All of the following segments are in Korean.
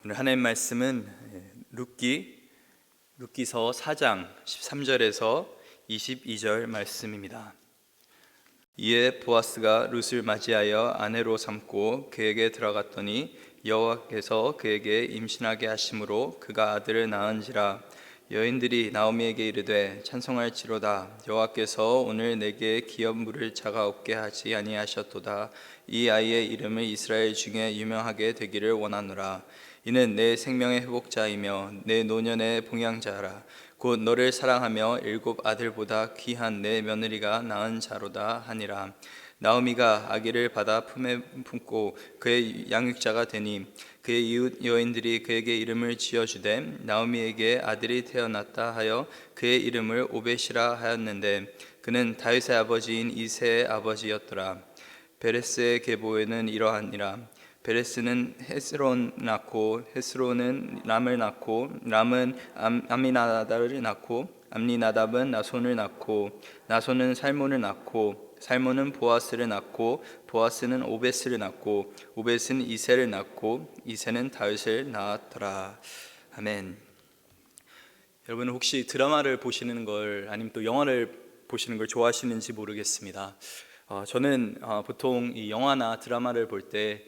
오늘 하나님 말씀은 룻기서 4장 13절에서 22절 말씀입니다. 이에 보아스가 룻을 맞이하여 아내로 삼고 그에게 들어갔더니 여호와께서 그에게 임신하게 하심으로 그가 아들을 낳은지라. 여인들이 나오미에게 이르되 찬송할지로다. 여호와께서 오늘 내게 기업물을 자가 없게 하지 아니하셨도다. 이 아이의 이름을 이스라엘 중에 유명하게 되기를 원하노라. 이는 내 생명의 회복자이며 내 노년의 봉양자라. 곧 너를 사랑하며 7 아들보다 귀한 내 며느리가 낳은 자로다 하니라. 나오미가 아기를 받아 품에 품고 그의 양육자가 되니 그의 이웃 여인들이 그에게 이름을 지어주되 나오미에게 아들이 태어났다 하여 그의 이름을 오벳이라 하였는데 그는 다윗의 아버지인 이새의 아버지였더라. 베레스의 계보에는 이러하니라. 베레스는 헤스론 낳고 헤스론은 람을 낳고 람은 암미나답을 낳고 암미나답은 나손을 낳고 나손은 살몬을 낳고 살몬은 보아스를 낳고 보아스는 오벳을 낳고 오벳은 이새를 낳고 이새는 다윗을 낳았더라. 아멘. 여러분 혹시 드라마를 보시는 걸 아니면 또 영화를 보시는 걸 좋아하시는지 모르겠습니다. 저는 보통 이 영화나 드라마를 볼 때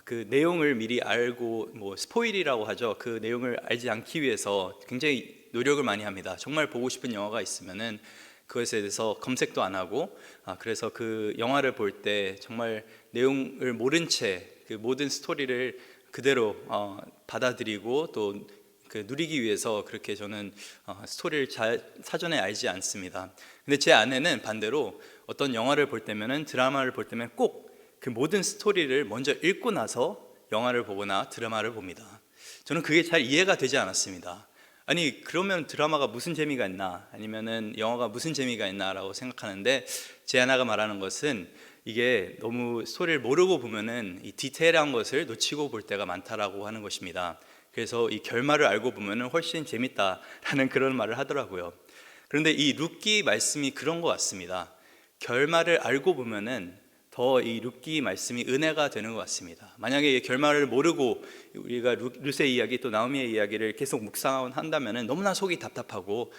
그 내용을 미리 알고 스포일이라고 하죠. 그 내용을 알지 않기 위해서 굉장히 노력을 많이 합니다. 정말 보고 싶은 영화가 있으면은 그것에 대해서 검색도 안 하고 그래서 그 영화를 볼 때 정말 내용을 모른 채 그 모든 스토리를 그대로 받아들이고 또 그 누리기 위해서 그렇게 저는 스토리를 잘 사전에 알지 않습니다. 근데 제 아내는 반대로 어떤 영화를 볼 때면은 드라마를 볼 때면 꼭 그 모든 스토리를 먼저 읽고 나서 영화를 보거나 드라마를 봅니다. 저는 그게 잘 이해가 되지 않았습니다. 아니 그러면 드라마가 무슨 재미가 있나 아니면은 영화가 무슨 재미가 있나라고 생각하는데 제 아내가 말하는 것은 이게 너무 스토리를 모르고 보면은 이 디테일한 것을 놓치고 볼 때가 많다라고 하는 것입니다. 그래서 이 결말을 알고 보면은 훨씬 재밌다라는 그런 말을 하더라고요. 그런데 이 룻기 말씀이 그런 것 같습니다. 결말을 알고 보면은 더 이 룻기 말씀이 은혜가 되는 것 같습니다. 만약에 결말을 모르고 우리가 룻의 이야기 또 나오미의 이야기를 계속 묵상한다면 너무나 속이 답답하고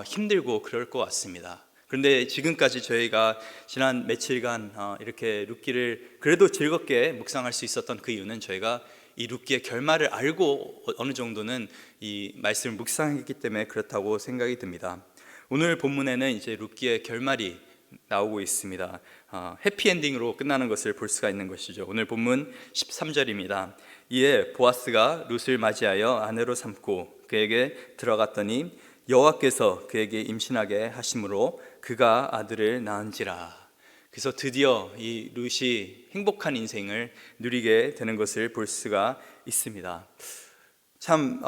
힘들고 그럴 것 같습니다. 그런데 지금까지 저희가 지난 며칠간 이렇게 룻기를 그래도 즐겁게 묵상할 수 있었던 그 이유는 저희가 이 룻기의 결말을 알고 어느 정도는 이 말씀을 묵상했기 때문에 그렇다고 생각이 듭니다. 오늘 본문에는 이제 룻기의 결말이 나오고 있습니다. 해피엔딩으로 끝나는 것을 볼 수가 있는 것이죠. 오늘 본문 13절입니다. 이에 보아스가 룻을 맞이하여 아내로 삼고 그에게 들어갔더니 여호와께서 그에게 임신하게 하심으로 그가 아들을 낳은지라. 그래서 드디어 이 룻이 행복한 인생을 누리게 되는 것을 볼 수가 있습니다. 참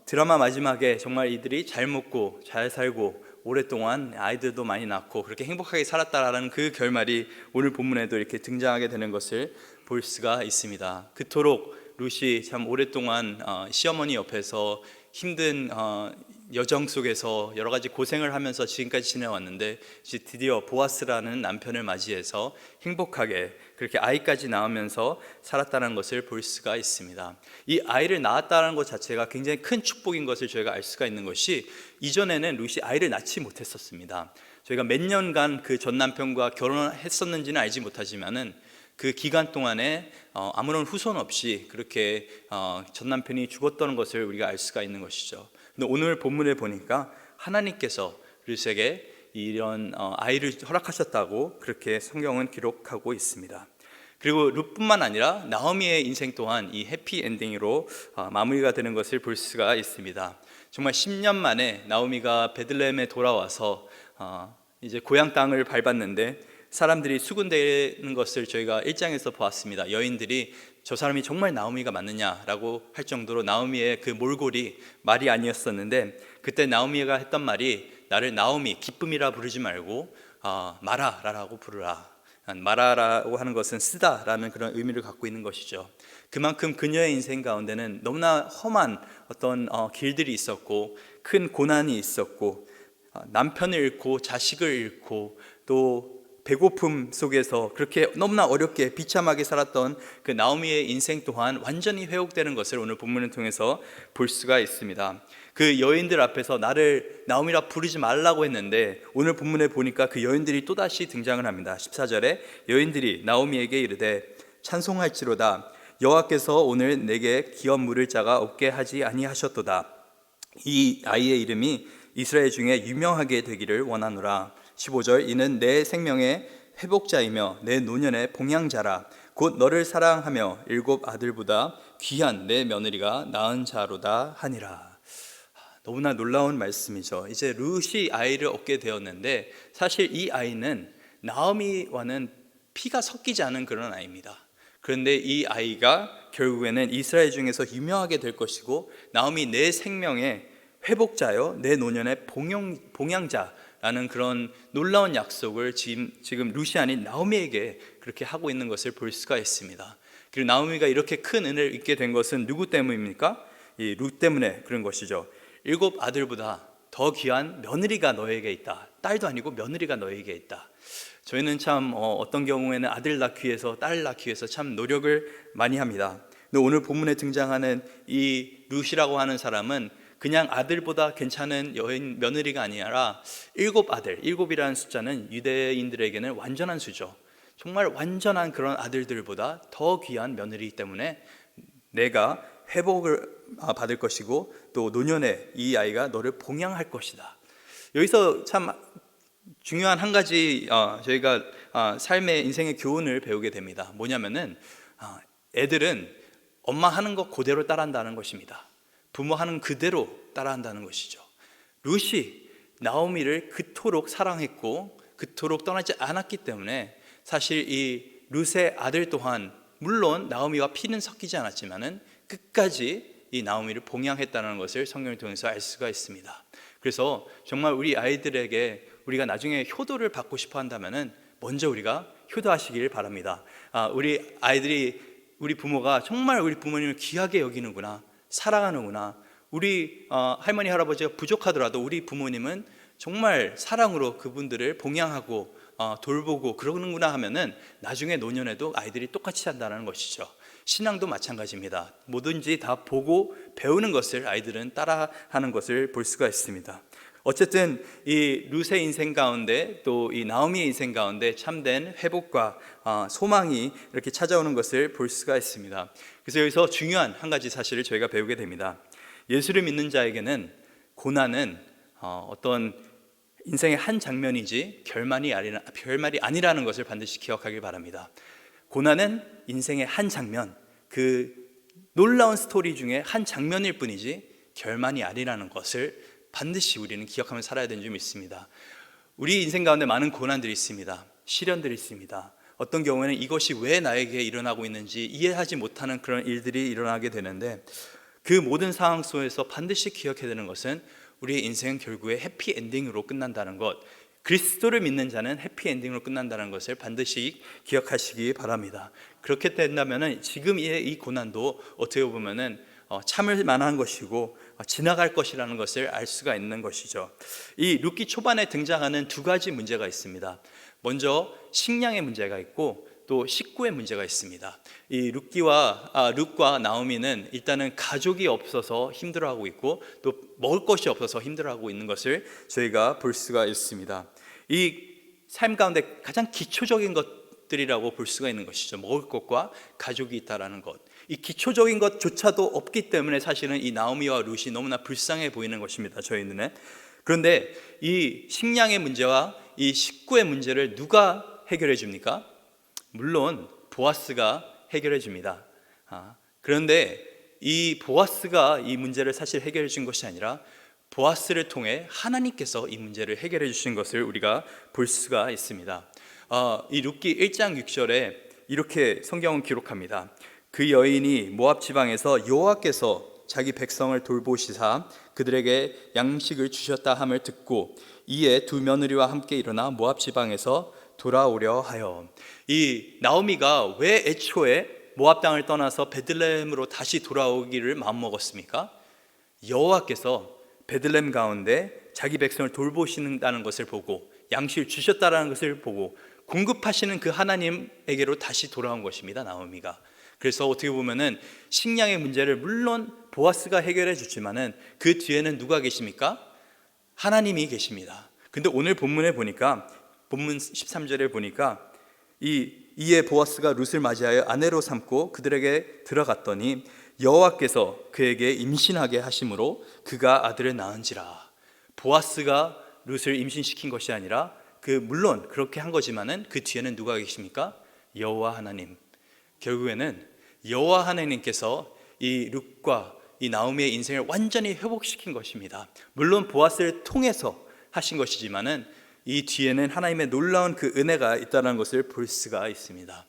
드라마 마지막에 정말 이들이 잘 먹고 잘 살고 오랫동안 아이들도 많이 낳고 그렇게 행복하게 살았다라는 그 결말이 오늘 본문에도 이렇게 등장하게 되는 것을 볼 수가 있습니다. 그토록 룻이 참 오랫동안 시어머니 옆에서 힘든 여정 속에서 여러 가지 고생을 하면서 지금까지 지내왔는데 이제 드디어 보아스라는 남편을 맞이해서 행복하게 그렇게 아이까지 낳으면서 살았다는 것을 볼 수가 있습니다. 이 아이를 낳았다는 것 자체가 굉장히 큰 축복인 것을 저희가 알 수가 있는 것이 이전에는 룻이 아이를 낳지 못했었습니다. 저희가 몇 년간 그 전 남편과 결혼했었는지는 알지 못하지만은 그 기간 동안에 아무런 후손 없이 그렇게 전 남편이 죽었던 것을 우리가 알 수가 있는 것이죠. 근데 오늘 본문에 보니까 하나님께서 룻에게 이런 아이를 허락하셨다고 그렇게 성경은 기록하고 있습니다. 그리고 룻뿐만 아니라 나오미의 인생 또한 이 해피엔딩으로 마무리가 되는 것을 볼 수가 있습니다. 정말 10년 만에 나오미가 베들레헴에 돌아와서 이제 고향 땅을 밟았는데 사람들이 수군대는 것을 저희가 1장에서 보았습니다. 여인들이 저 사람이 정말 나오미가 맞느냐라고 할 정도로 나오미의 그 몰골이 말이 아니었었는데 그때 나오미가 했던 말이 나를 나오미 기쁨이라 부르지 말고 마라라고 부르라. 마라라고 하는 것은 쓰다라는 그런 의미를 갖고 있는 것이죠. 그만큼 그녀의 인생 가운데는 너무나 험한 어떤 길들이 있었고 큰 고난이 있었고 남편을 잃고 자식을 잃고 또 배고픔 속에서 그렇게 너무나 어렵게 비참하게 살았던 그 나오미의 인생 또한 완전히 회복되는 것을 오늘 본문을 통해서 볼 수가 있습니다. 그 여인들 앞에서 나를 나오미라 부르지 말라고 했는데 오늘 본문에 보니까 그 여인들이 또다시 등장을 합니다. 14절에 여인들이 나오미에게 이르되 찬송할지로다 여호와께서 오늘 내게 기업 물을 자가 없게 하지 아니하셨도다. 이 아이의 이름이 이스라엘 중에 유명하게 되기를 원하노라. 15절 이는 내 생명의 회복자이며 내 노년의 봉양자라. 곧 너를 사랑하며 7 아들보다 귀한 내 며느리가 낳은 자로다 하니라. 너무나 놀라운 말씀이죠. 이제 룻이 아이를 얻게 되었는데 사실 이 아이는 나오미와는 피가 섞이지 않은 그런 아이입니다. 그런데 이 아이가 결국에는 이스라엘 중에서 유명하게 될 것이고 나오미 내 생명의 회복자요 내 노년의 봉양자라는 그런 놀라운 약속을 지금 룻이 아닌 나오미에게 그렇게 하고 있는 것을 볼 수가 있습니다. 그리고 나오미가 이렇게 큰 은혜를 입게 된 것은 누구 때문입니까? 이 룻 때문에 그런 것이죠. 7 아들보다 더 귀한 며느리가 너에게 있다. 딸도 아니고 며느리가 너에게 있다. 저희는 참 어떤 경우에는 아들 낳기 위해서 딸 낳기 위해서 참 노력을 많이 합니다. 근데 오늘 본문에 등장하는 이 룻이라고 하는 사람은 그냥 아들보다 괜찮은 여인 며느리가 아니라 7 아들, 7이라는 숫자는 유대인들에게는 완전한 수죠. 정말 완전한 그런 아들들보다 더 귀한 며느리이기 때문에 내가 회복을 받을 것이고 또 노년에 이 아이가 너를 봉양할 것이다. 여기서 참 중요한 한 가지 저희가 삶의 인생의 교훈을 배우게 됩니다. 뭐냐면은 애들은 엄마 하는 거 그대로 따라한다는 것입니다. 부모 하는 그대로 따라한다는 것이죠. 룻이 나오미를 그토록 사랑했고 그토록 떠나지 않았기 때문에 사실 이 룻의 아들 또한 물론 나오미와 피는 섞이지 않았지만은 끝까지 이 나오미를 봉양했다는 것을 성경을 통해서 알 수가 있습니다. 그래서 정말 우리 아이들에게 우리가 나중에 효도를 받고 싶어 한다면은 먼저 우리가 효도하시길 바랍니다. 우리 아이들이 우리 부모가 정말 우리 부모님을 귀하게 여기는구나, 사랑하는구나. 우리 할머니 할아버지가 부족하더라도 우리 부모님은 정말 사랑으로 그분들을 봉양하고 돌보고 그러는구나 하면은 나중에 노년에도 아이들이 똑같이 한다는 것이죠. 신앙도 마찬가지입니다. 뭐든지 다 보고 배우는 것을 아이들은 따라하는 것을 볼 수가 있습니다. 어쨌든 이 룻의 인생 가운데 또 이 나오미의 인생 가운데 참된 회복과 소망이 이렇게 찾아오는 것을 볼 수가 있습니다. 그래서 여기서 중요한 한 가지 사실을 저희가 배우게 됩니다. 예수를 믿는 자에게는 고난은 어떤 인생의 한 장면이지 결말이 아니라는 것을 반드시 기억하길 바랍니다. 고난은 인생의 한 장면, 그 놀라운 스토리 중에 한 장면일 뿐이지 결말이 아니라는 것을 반드시 우리는 기억하면서 살아야 되는 점이 있습니다. 우리 인생 가운데 많은 고난들이 있습니다. 시련들이 있습니다. 어떤 경우에는 이것이 왜 나에게 일어나고 있는지 이해하지 못하는 그런 일들이 일어나게 되는데 그 모든 상황 속에서 반드시 기억해야 되는 것은 우리의 인생은 결국에 해피엔딩으로 끝난다는 것, 그리스도를 믿는 자는 해피엔딩으로 끝난다는 것을 반드시 기억하시기 바랍니다. 그렇게 된다면 지금의 이 고난도 어떻게 보면 참을 만한 것이고 지나갈 것이라는 것을 알 수가 있는 것이죠. 이 룻기 초반에 등장하는 2가지 문제가 있습니다. 먼저 식량의 문제가 있고 또 식구의 문제가 있습니다. 이 룻과 나오미는 일단은 가족이 없어서 힘들어하고 있고 또 먹을 것이 없어서 힘들어하고 있는 것을 저희가 볼 수가 있습니다. 이 삶 가운데 가장 기초적인 것들이라고 볼 수가 있는 것이죠. 먹을 것과 가족이 있다라는 것. 이 기초적인 것조차도 없기 때문에 사실은 이 나오미와 룻이 너무나 불쌍해 보이는 것입니다. 저희 눈에. 그런데 이 식량의 문제와 이 식구의 문제를 누가 해결해 줍니까? 물론 보아스가 해결해 줍니다. 그런데 이 보아스가 이 문제를 사실 해결해 준 것이 아니라 보아스를 통해 하나님께서 이 문제를 해결해 주신 것을 우리가 볼 수가 있습니다. 이 룻기 1장 6절에 이렇게 성경은 기록합니다. 그 여인이 모압 지방에서 여호와께서 자기 백성을 돌보시사 그들에게 양식을 주셨다 함을 듣고 이에 2 며느리와 함께 일어나 모압 지방에서 돌아오려 하여. 이 나오미가 왜 애초에 모압 땅을 떠나서 베들레헴으로 다시 돌아오기를 마음먹었습니까? 여호와께서 베들레헴 가운데 자기 백성을 돌보신다는 것을 보고 양식을 주셨다는 것을 보고 공급하시는 그 하나님에게로 다시 돌아온 것입니다, 나오미가. 그래서 어떻게 보면은 식량의 문제를 물론 보아스가 해결해 줬지만은 그 뒤에는 누가 계십니까? 하나님이 계십니다. 근데 오늘 본문에 보니까, 본문 13절에 보니까 이에 보아스가 룻을 맞이하여 아내로 삼고 그들에게 들어갔더니 여호와께서 그에게 임신하게 하심으로 그가 아들을 낳은지라. 보아스가 룻을 임신시킨 것이 아니라 물론 그렇게 한 거지만은 그 뒤에는 누가 계십니까? 여호와 하나님. 결국에는 여호와 하나님께서 이 룻과 이 나오미의 인생을 완전히 회복시킨 것입니다. 물론 보아스를 통해서 하신 것이지만은 이 뒤에는 하나님의 놀라운 그 은혜가 있다는 것을 볼 수가 있습니다.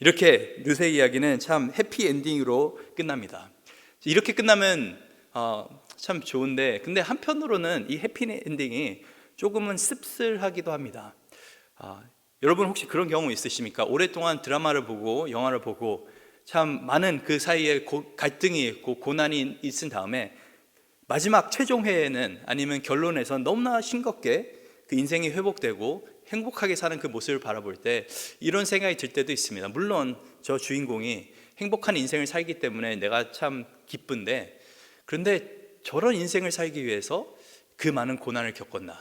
이렇게 룻의 이야기는 참 해피엔딩으로 끝납니다. 이렇게 끝나면 참 좋은데, 근데 한편으로는 이 해피엔딩이 조금은 씁쓸하기도 합니다. 여러분 혹시 그런 경우 있으십니까? 오랫동안 드라마를 보고 영화를 보고 참 많은 그 사이에 갈등이 있고 고난이 있은 다음에 마지막 최종 회에는, 아니면 결론에서 너무나 싱겁게 그 인생이 회복되고 행복하게 사는 그 모습을 바라볼 때 이런 생각이 들 때도 있습니다. 물론 저 주인공이 행복한 인생을 살기 때문에 내가 참 기쁜데, 그런데 저런 인생을 살기 위해서 그 많은 고난을 겪었나,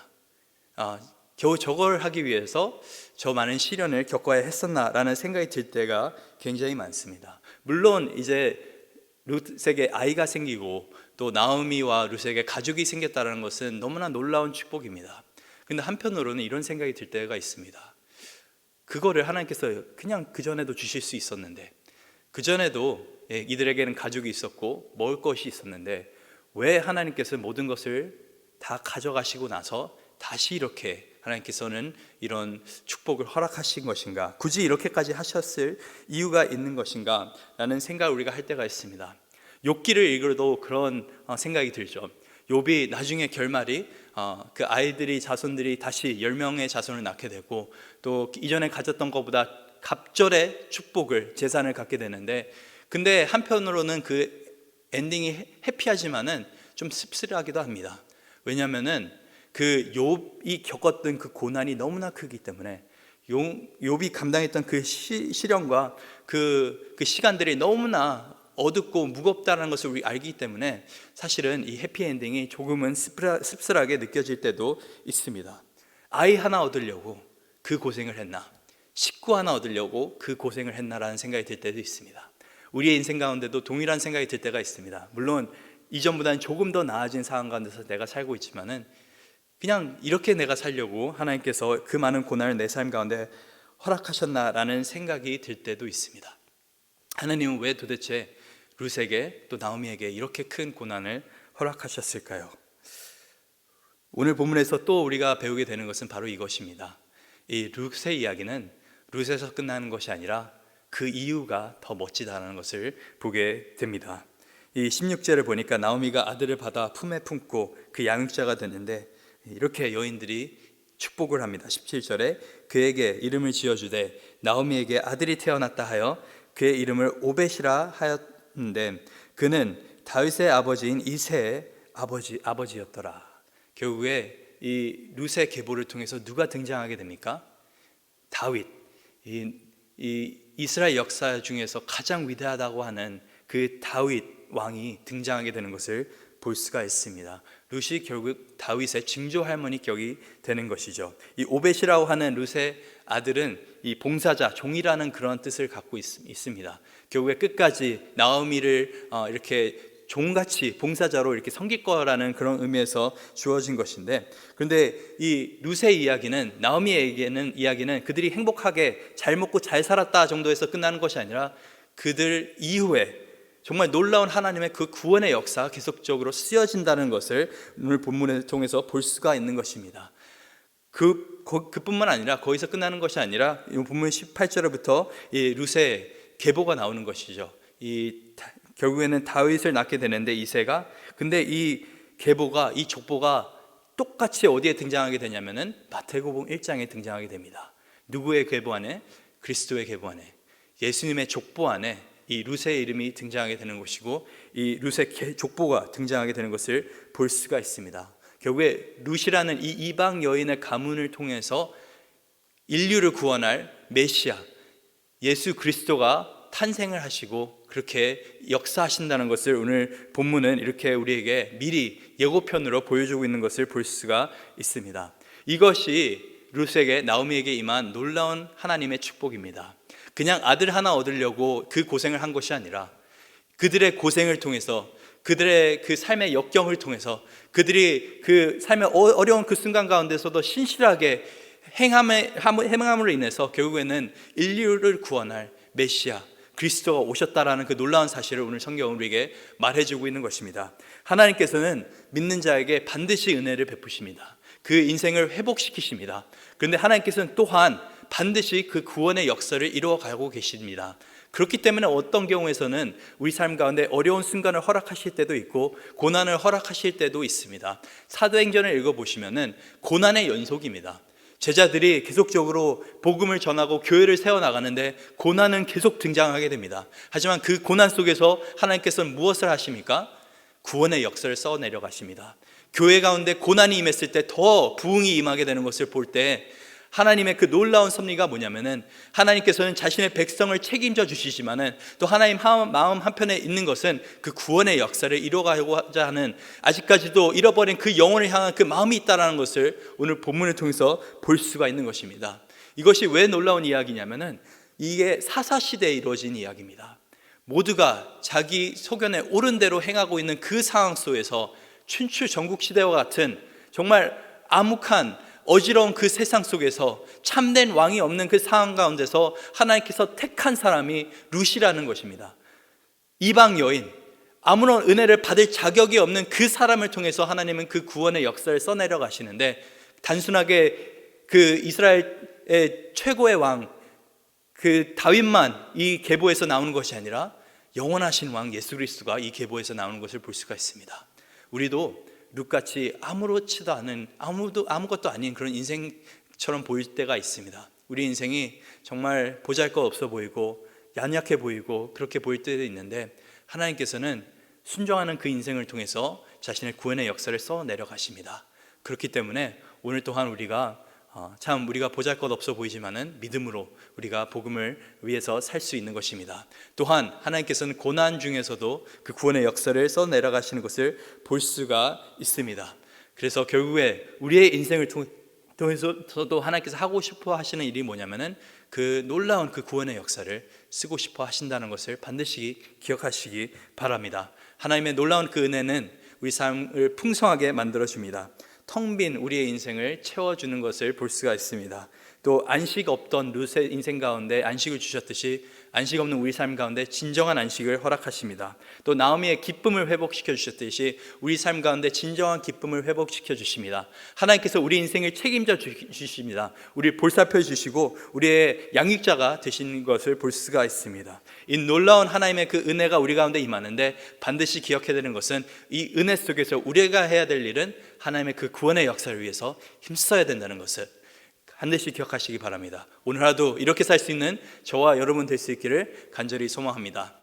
겨우 저걸 하기 위해서 저 많은 시련을 겪어야 했었나라는 생각이 들 때가 굉장히 많습니다. 물론 이제 룻에게 아이가 생기고 또 나오미와 룻에게 가족이 생겼다는 것은 너무나 놀라운 축복입니다. 근데 한편으로는 이런 생각이 들 때가 있습니다. 그거를 하나님께서 그냥 그전에도 주실 수 있었는데, 그전에도 이들에게는 가족이 있었고 먹을 것이 있었는데 왜 하나님께서 모든 것을 다 가져가시고 나서 다시 이렇게 하나님께서는 이런 축복을 허락하신 것인가, 굳이 이렇게까지 하셨을 이유가 있는 것인가 라는 생각을 우리가 할 때가 있습니다. 욥기를 읽어도 그런 생각이 들죠. 욥이 나중에 결말이 그 아이들이, 자손들이 다시 10명의 자손을 낳게 되고 또 이전에 가졌던 것보다 갑절의 축복을, 재산을 갖게 되는데, 근데 한편으로는 그 엔딩이 해피하지만은 좀 씁쓸하기도 합니다. 왜냐하면은 그 욥이 겪었던 그 고난이 너무나 크기 때문에, 욥이 감당했던 그 시련과 그 시간들이 너무나 어둡고 무겁다는 것을 우리 알기 때문에 사실은 이 해피엔딩이 조금은 씁쓸하게 느껴질 때도 있습니다. 아이 하나 얻으려고 그 고생을 했나, 식구 하나 얻으려고 그 고생을 했나라는 생각이 들 때도 있습니다. 우리의 인생 가운데도 동일한 생각이 들 때가 있습니다. 물론 이전보다는 조금 더 나아진 상황 가운데서 내가 살고 있지만은 그냥 이렇게 내가 살려고 하나님께서 그 많은 고난을 내 삶 가운데 허락하셨나라는 생각이 들 때도 있습니다. 하나님은 왜 도대체 룻에게 또 나오미에게 이렇게 큰 고난을 허락하셨을까요? 오늘 본문에서 또 우리가 배우게 되는 것은 바로 이것입니다. 이 룻의 이야기는 룻에서 끝나는 것이 아니라 그 이유가 더 멋지다는 것을 보게 됩니다. 이 16절을 보니까 나오미가 아들을 받아 품에 품고 그 양육자가 됐는데, 이렇게 여인들이 축복을 합니다. 17절에 그에게 이름을 지어주되 나오미에게 아들이 태어났다 하여 그의 이름을 오벳이라 하였는데 그는 다윗의 아버지인 이새의 아버지였더라. 결국에 이 룻의 계보를 통해서 누가 등장하게 됩니까? 다윗. 이 이스라엘 역사 중에서 가장 위대하다고 하는 그 다윗 왕이 등장하게 되는 것을 볼 수가 있습니다. 룻이 결국 다윗의 증조 할머니 격이 되는 것이죠. 이 오벳이라고 하는 룻의 아들은 이 봉사자, 종이라는 그런 뜻을 갖고 있습니다. 결국에 끝까지 나오미를 이렇게 종같이 봉사자로 이렇게 섬길 거라는 그런 의미에서 주어진 것인데, 그런데 이 룻의 이야기는, 나오미에게는 이야기는 그들이 행복하게 잘 먹고 잘 살았다 정도에서 끝나는 것이 아니라 그들 이후에 정말 놀라운 하나님의 그 구원의 역사가 계속적으로 쓰여진다는 것을 오늘 본문을 통해서 볼 수가 있는 것입니다. 그뿐만 아니라 거기서 끝나는 것이 아니라 이 본문 18절부터 이 룻의 계보가 나오는 것이죠. 결국에는 다윗을 낳게 되는데 이새가, 근데 이 계보가, 이 족보가 똑같이 어디에 등장하게 되냐면은 마태복음 1장에 등장하게 됩니다. 누구의 계보 안에? 그리스도의 계보 안에, 예수님의 족보 안에 이 룻의 이름이 등장하게 되는 것이고, 이 룻의 족보가 등장하게 되는 것을 볼 수가 있습니다. 결국에 룻이라는 이 이방 여인의 가문을 통해서 인류를 구원할 메시아 예수 그리스도가 탄생을 하시고 그렇게 역사하신다는 것을 오늘 본문은 이렇게 우리에게 미리 예고편으로 보여주고 있는 것을 볼 수가 있습니다. 이것이 룻에게 나오미에게 임한 놀라운 하나님의 축복입니다. 그냥 아들 하나 얻으려고 그 고생을 한 것이 아니라 그들의 고생을 통해서, 그들의 그 삶의 역경을 통해서, 그들이 그 삶의 어려운 그 순간 가운데서도 신실하게 행함으로 인해서 결국에는 인류를 구원할 메시아 그리스도가 오셨다라는 그 놀라운 사실을 오늘 성경은 우리에게 말해주고 있는 것입니다. 하나님께서는 믿는 자에게 반드시 은혜를 베푸십니다. 그 인생을 회복시키십니다. 그런데 하나님께서는 또한 반드시 그 구원의 역사를 이루어가고 계십니다. 그렇기 때문에 어떤 경우에서는 우리 삶 가운데 어려운 순간을 허락하실 때도 있고 고난을 허락하실 때도 있습니다. 사도행전을 읽어보시면 고난의 연속입니다. 제자들이 계속적으로 복음을 전하고 교회를 세워나가는데 고난은 계속 등장하게 됩니다. 하지만 그 고난 속에서 하나님께서는 무엇을 하십니까? 구원의 역사를 써내려 가십니다. 교회 가운데 고난이 임했을 때 더 부흥이 임하게 되는 것을 볼 때 하나님의 그 놀라운 섭리가 뭐냐면은 하나님께서는 자신의 백성을 책임져 주시지만은 또 하나님 마음 한편에 있는 것은 그 구원의 역사를 이루어가고자 하는 아직까지도 잃어버린 그 영혼을 향한 그 마음이 있다는 것을 오늘 본문을 통해서 볼 수가 있는 것입니다. 이것이 왜 놀라운 이야기냐면은 이게 사사시대에 이루어진 이야기입니다. 모두가 자기 소견에 옳은 대로 행하고 있는 그 상황 속에서 춘추 전국시대와 같은 정말 암묵한 어지러운 그 세상 속에서 참된 왕이 없는 그 상황 가운데서 하나님께서 택한 사람이 룻이라는 것입니다. 이방 여인, 아무런 은혜를 받을 자격이 없는 그 사람을 통해서 하나님은 그 구원의 역사를 써내려 가시는데 단순하게 그 이스라엘의 최고의 왕 그 다윗만 이 계보에서 나오는 것이 아니라 영원하신 왕 예수 그리스도가 이 계보에서 나오는 것을 볼 수가 있습니다. 우리도 룻같이 아무렇지도 않은 아무것도 아닌 그런 인생처럼 보일 때가 있습니다. 우리 인생이 정말 보잘것없어 보이고 연약해 보이고 그렇게 보일 때도 있는데 하나님께서는 순종하는 그 인생을 통해서 자신의 구원의 역사를 써 내려가십니다. 그렇기 때문에 오늘 또한 우리가 우리가 보잘것없어 보이지만은 믿음으로 우리가 복음을 위해서 살 수 있는 것입니다. 또한 하나님께서는 고난 중에서도 그 구원의 역사를 써 내려가시는 것을 볼 수가 있습니다. 그래서 결국에 우리의 인생을 통해서도 하나님께서 하고 싶어 하시는 일이 뭐냐면은 그 놀라운 그 구원의 역사를 쓰고 싶어 하신다는 것을 반드시 기억하시기 바랍니다. 하나님의 놀라운 그 은혜는 우리 삶을 풍성하게 만들어줍니다. 텅 빈 우리의 인생을 채워주는 것을 볼 수가 있습니다. 또 안식 없던 룻의 인생 가운데 안식을 주셨듯이 안식 없는 우리 삶 가운데 진정한 안식을 허락하십니다. 또 나오미의 기쁨을 회복시켜 주셨듯이 우리 삶 가운데 진정한 기쁨을 회복시켜 주십니다. 하나님께서 우리 인생을 책임져 주십니다. 우리를 볼살펴 주시고 우리의 양육자가 되신 것을 볼 수가 있습니다. 이 놀라운 하나님의 그 은혜가 우리 가운데 임하는데 반드시 기억해야 되는 것은 이 은혜 속에서 우리가 해야 될 일은 하나님의 그 구원의 역사를 위해서 힘써야 된다는 것을 반드시 기억하시기 바랍니다. 오늘 하루도 이렇게 살 수 있는 저와 여러분 될 수 있기를 간절히 소망합니다.